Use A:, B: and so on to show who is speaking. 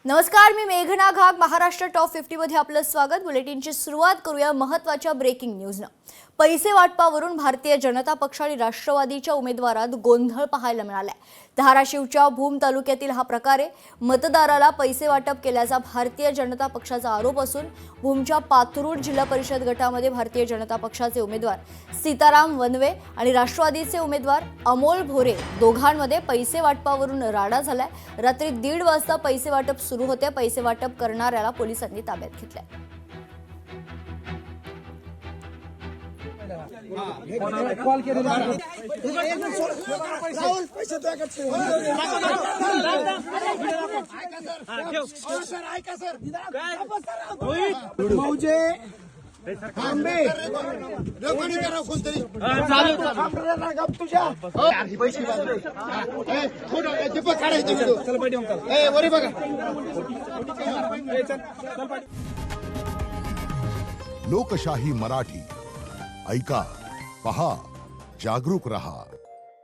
A: नमस्कार, मी मेघना घाग. महाराष्ट्र टॉप 50 मध्ये आपलं स्वागत. बुलेटिनची सुरुवात करूया महत्त्वाच्या ब्रेकिंग न्यूजनं. पैसे वाटपावरून भारतीय जनता पक्ष आणि राष्ट्रवादीच्या उमेदवारात गोंधळ पाहायला मिळालाय. धाराशिवच्या भूम तालुक्यातील हा प्रकार आहे. मतदाराला पैसे वाटप केल्याचा भारतीय जनता पक्षाचा आरोप असून भूमच्या पाथरूड जिल्हा परिषद गटामध्ये भारतीय जनता पक्षाचे उमेदवार सीताराम वनवे आणि राष्ट्रवादीचे उमेदवार अमोल भोरे दोघांमध्ये पैसे वाटपावरून राडा झालाय. रात्री 1:30 वाजता पैसे वाटप सुरू होते. पैसे वाटप करणाऱ्याला पोलिसांनी ताब्यात घेतलंय.
B: लोकशाही मराठी ऐका, पहा, जागरूक रहा.